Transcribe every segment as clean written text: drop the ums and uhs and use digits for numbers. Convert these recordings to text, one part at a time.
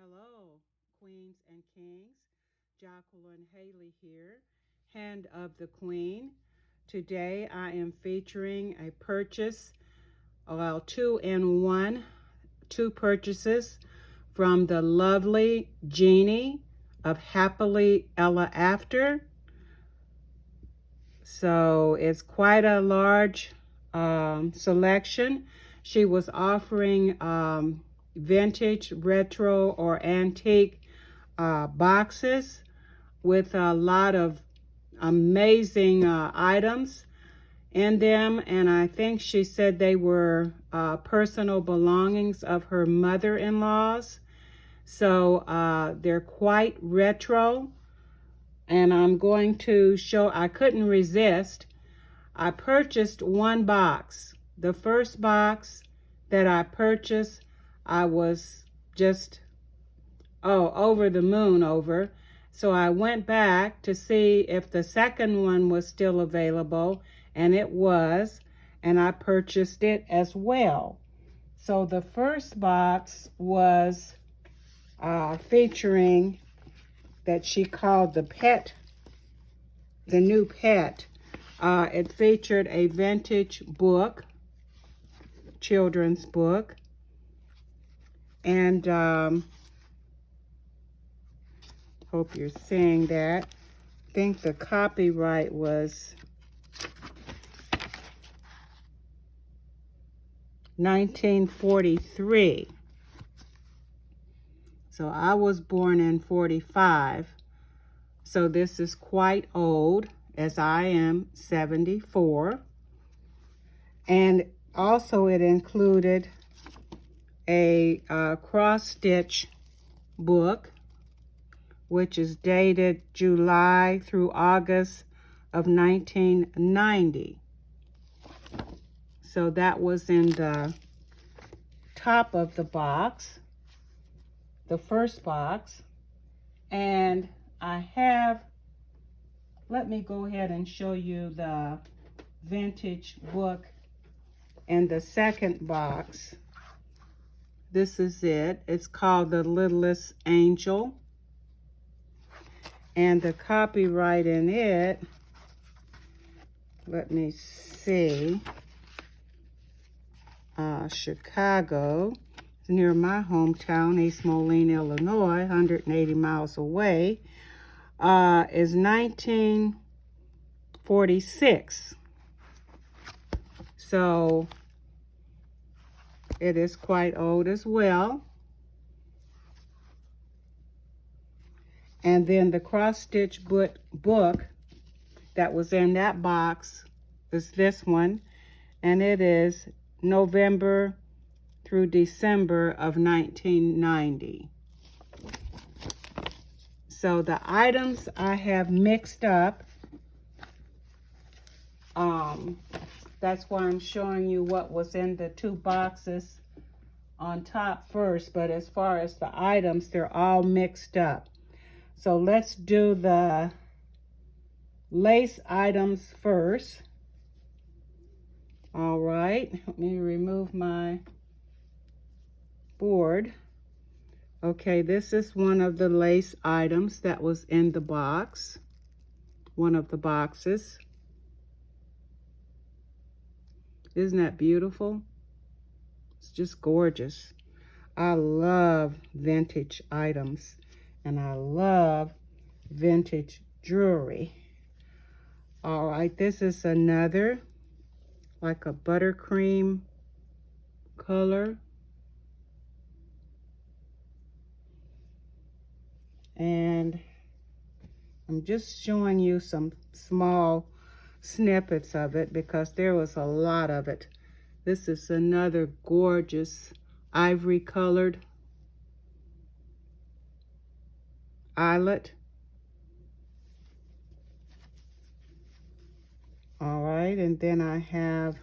Hello, Queens and Kings. Jacqueline Haley here, Hand of the Queen. Today I am featuring a purchase, well, two purchases from the lovely Jeannie of Happily Ella After. So it's quite a large selection. She was offering vintage, retro, or antique boxes with a lot of amazing items in them, and I think she said they were personal belongings of her mother-in-law's. So they're quite retro, and I'm going to show. I couldn't resist. I purchased one box. The first box that I purchased, I was just over the moon over. So I went back to see if the second one was still available, and it was, and I purchased it as well. So the first box was featuring that she called the new pet. It featured a vintage book, children's book, and hope you're seeing that. I think the copyright was 1943. So I was born in 45. So this is quite old, as I am 74. And also it included a cross-stitch book, which is dated July through August of 1990. So that was in the top of the box, the first box. And I have, let me go ahead and show you the vintage book in the second box. This is it. It's called The Littlest Angel. And the copyright in it, let me see, Chicago, near my hometown, East Moline, Illinois, 180 miles away, is 1946. So it is quite old as well. And then the cross-stitch book that was in that box is this one, and it is November through December of 1990. So the items I have mixed up, that's why I'm showing you what was in the two boxes on top first, but as far as the items, they're all mixed up. So let's do the lace items first. All right, let me remove my board. Okay, this is one of the lace items that was in the box, one of the boxes. Isn't that beautiful? It's just gorgeous. I love vintage items, and I love vintage jewelry. All right, this is another, like a buttercream color. And I'm just showing you some small snippets of it because there was a lot of it. This is another gorgeous ivory colored eyelet. All right, and then I have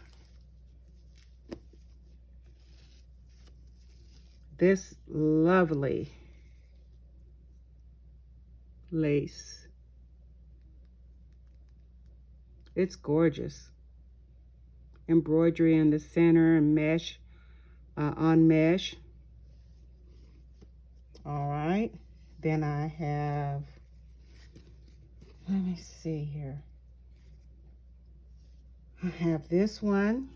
this lovely lace. It's gorgeous. Embroidery in the center and mesh on mesh. All right. Then I have, let me see here. I have this one.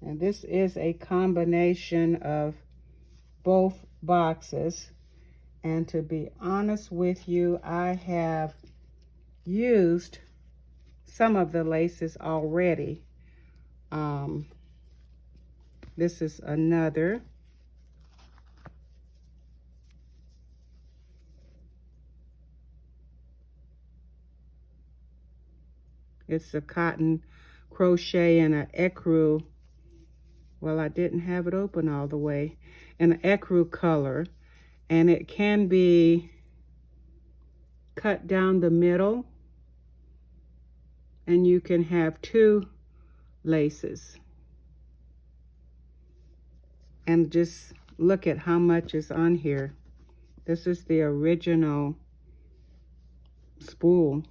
And this is a combination of both boxes. And to be honest with you, I have used some of the laces already. This is another. It's a cotton crochet and an ecru. Well, I didn't have it open all the way. An ecru color. And it can be cut down the middle. And you can have two laces. And just look at how much is on here. This is the original spool.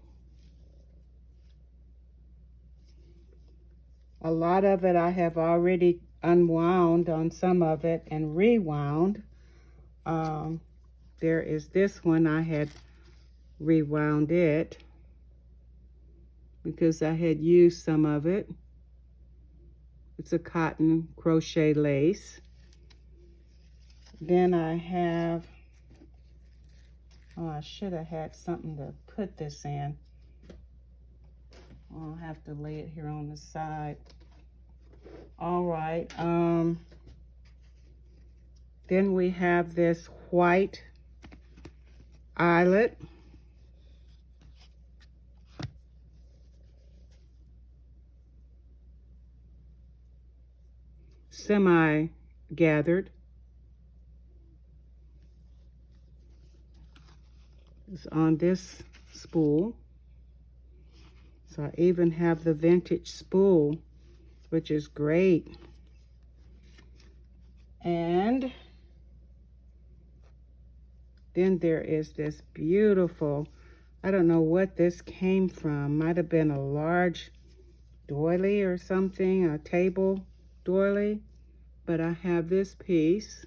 A lot of it I have already unwound on some of it and rewound. There is this one, I had rewound it because I had used some of it. It's a cotton crochet lace. Then I have, oh, I should have had something to put this in. I'll have to lay it here on the side. All right. Then we have this white eyelet. Semi-gathered. It's on this spool. So I even have the vintage spool, which is great. And then there is this beautiful, I don't know what this came from. Might have been a large doily or something, a table doily. But I have this piece.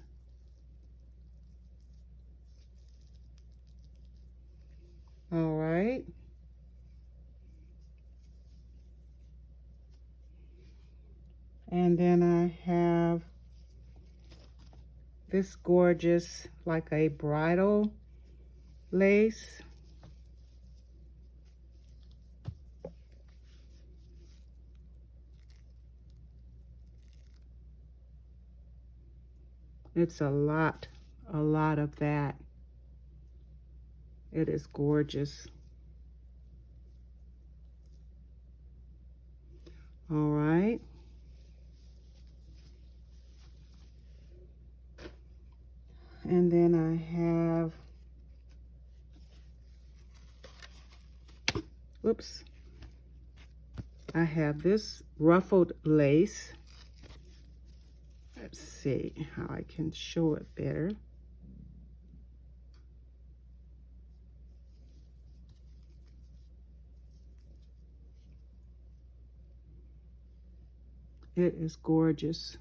All right. And then I have this gorgeous, like a bridal lace. It's a lot of that. It is gorgeous. All right. And then I have, whoops, I have this ruffled lace. Let's see how I can show it better. It is gorgeous.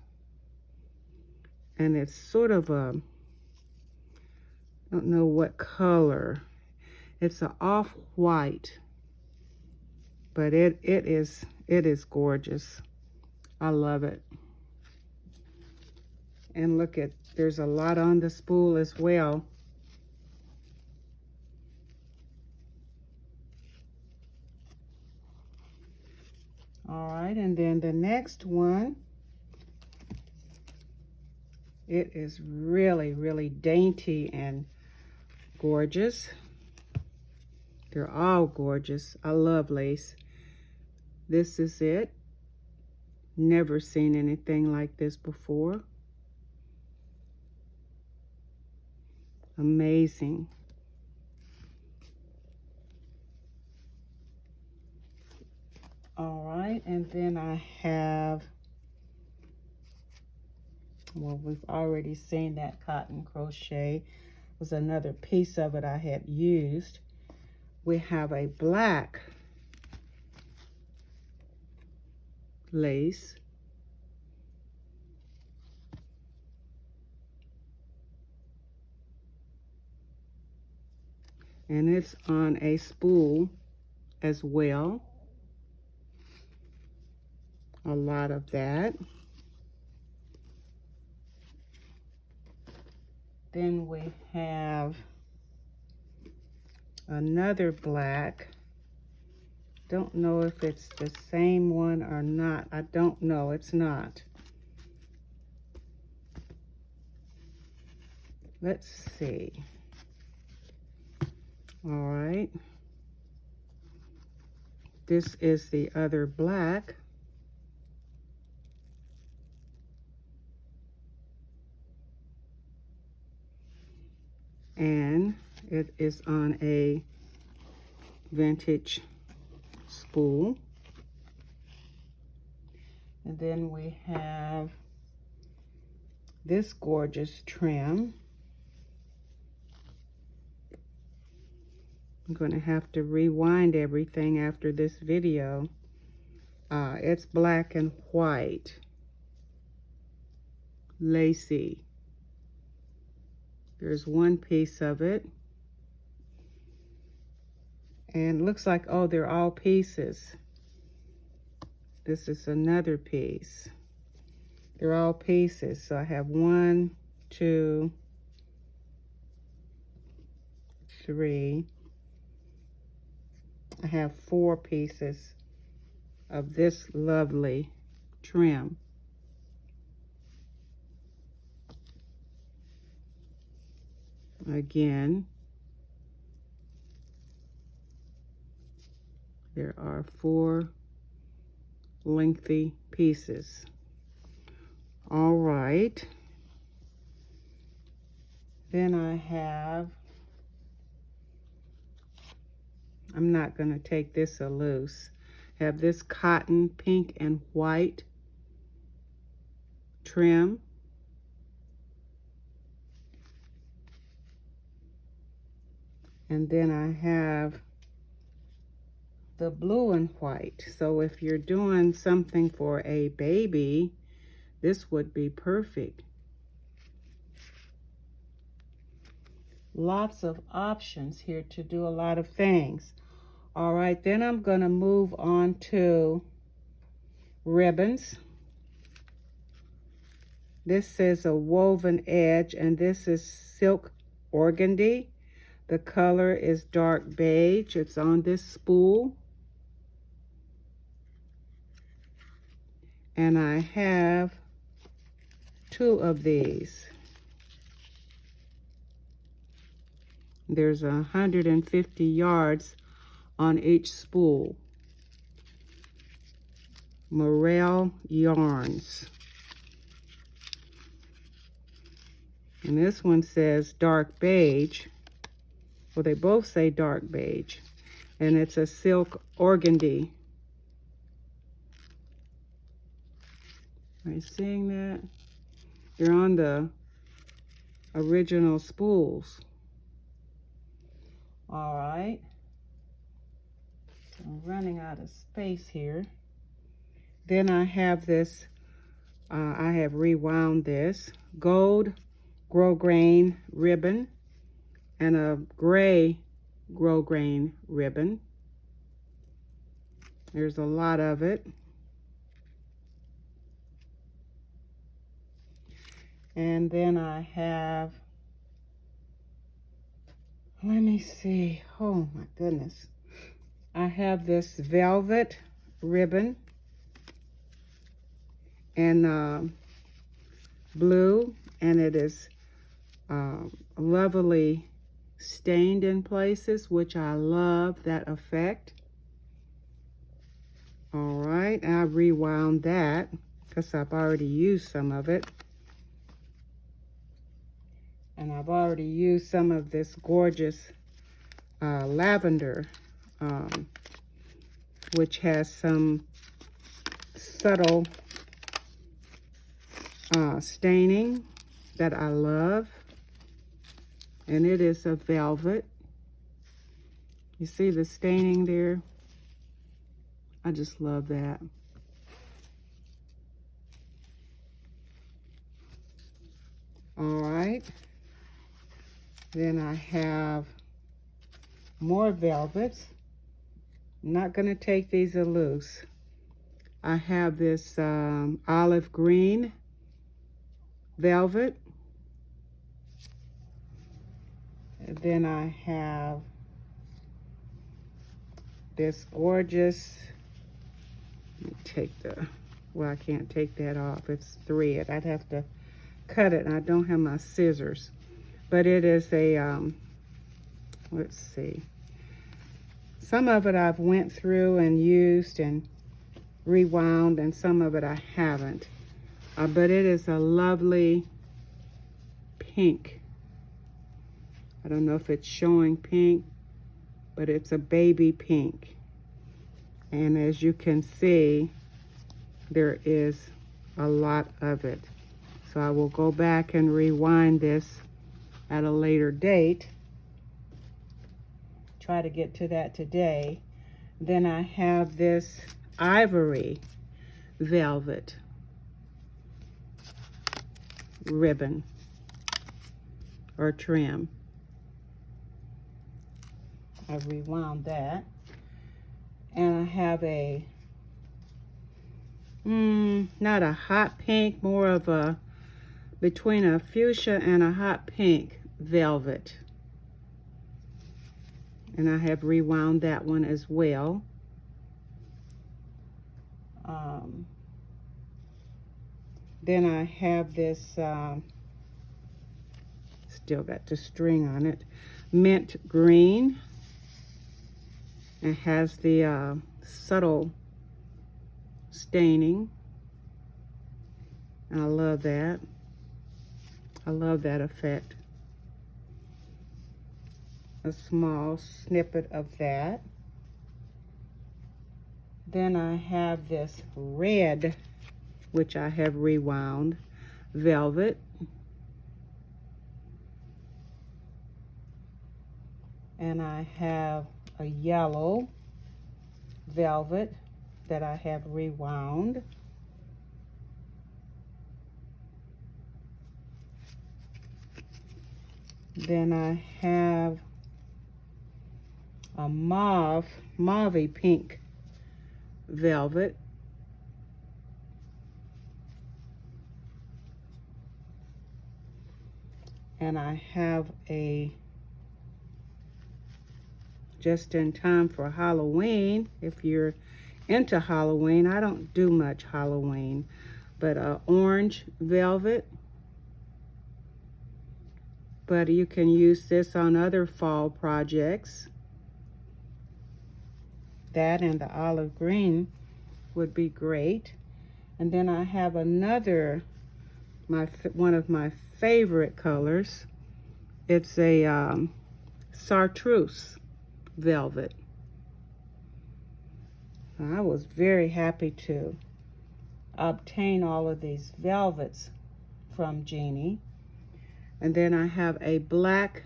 And it's sort of a, I don't know what color. It's an off-white, but it is gorgeous. I love it. And look at, there's a lot on the spool as well. All right, and then the next one, it is really, really dainty and gorgeous. They're all gorgeous. I love lace. This is it. Never seen anything like this before. Amazing. All right, and then I have, well, we've already seen that cotton crochet. Was another piece of it I had used. We have a black lace. And it's on a spool as well. A lot of that. Then we have another black. Don't know if it's the same one or not. I don't know. It's not. Let's see. All right. This is the other black. And it is on a vintage spool. And then we have this gorgeous trim. I'm going to have to rewind everything after this video. It's black and white. Lacy. There's one piece of it. And it looks like, oh, they're all pieces. This is another piece. They're all pieces. So I have 1, 2, 3. I have 4 pieces of this lovely trim. Again, there are 4 lengthy pieces. All right. Then I have, I'm not going to take this a loose. Have this cotton pink and white trim. And then I have the blue and white. So if you're doing something for a baby, this would be perfect. Lots of options here to do a lot of things. All right, then I'm going to move on to ribbons. This is a woven edge, and this is silk organdy. The color is dark beige. It's on this spool. And I have 2 of these. There's 150 yards on each spool. Morel yarns. And this one says dark beige. Well, they both say dark beige. And it's a silk organdy. Are you seeing that? They're on the original spools. All right. So I'm running out of space here. Then I have this, I have rewound this gold grosgrain ribbon and a gray grosgrain ribbon. There's a lot of it. And then I have, let me see, oh my goodness. I have this velvet ribbon and blue, and it is lovely stained in places, which I love that effect. All right, I rewound that because I've already used some of it. And I've already used some of this gorgeous lavender, which has some subtle staining that I love. And it is a velvet. You see the staining there? I just love that. All right. Then I have more velvets. I'm not going to take these loose. I have this olive green velvet. And then I have this gorgeous, let me take the, well, I can't take that off. It's thread. I'd have to cut it, and I don't have my scissors. But it is a, let's see. Some of it I've went through and used and rewound, and some of it I haven't. But it is a lovely pink. I don't know if it's showing pink, but it's a baby pink. And as you can see, there is a lot of it. So I will go back and rewind this at a later date. Try to get to that today. Then I have this ivory velvet ribbon or trim. I rewound that. And I have a, not a hot pink, more of a, between a fuchsia and a hot pink velvet. And I have rewound that one as well. Then I have this, still got the string on it, mint green. It has the subtle staining. And I love that. I love that effect. A small snippet of that. Then I have this red, which I have rewound, velvet. And I have a yellow velvet that I have rewound. Then I have a mauvey pink velvet. And I have a, just in time for Halloween, if you're into Halloween, I don't do much Halloween, but orange velvet. But you can use this on other fall projects. That and the olive green would be great. And then I have another, one of my favorite colors. It's a chartreuse velvet. I was very happy to obtain all of these velvets from JEANNIE. And then I have a black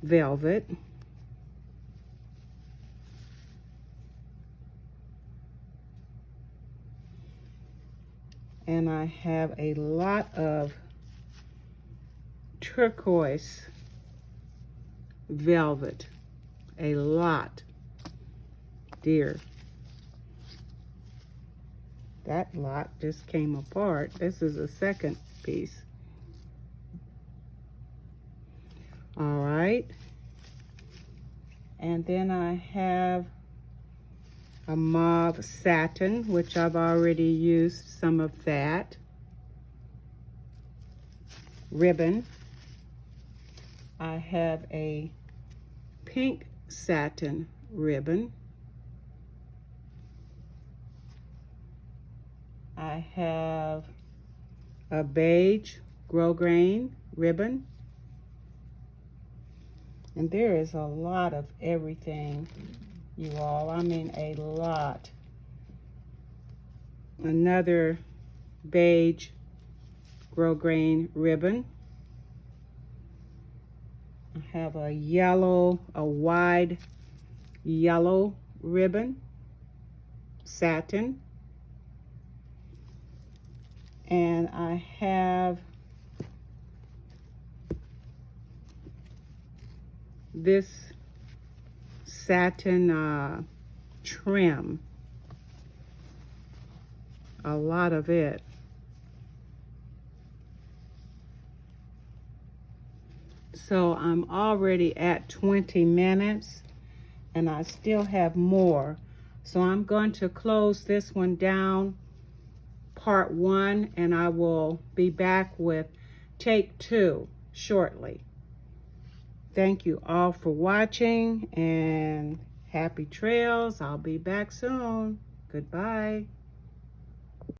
velvet. And I have a lot of turquoise velvet. A lot. Dear. That lot just came apart. This is a second piece. All right. And then I have a mauve satin, which I've already used some of that. Ribbon. I have a pink satin ribbon. I have a beige grosgrain ribbon. And there is a lot of everything, you all. I mean, a lot. Another beige grosgrain ribbon. I have a yellow, a wide yellow ribbon, satin. And I have this satin trim. A lot of it. So I'm already at 20 minutes and I still have more. So I'm going to close this one down, part 1, and I will be back with take 2 shortly. Thank you all for watching and happy trails. I'll be back soon. Goodbye.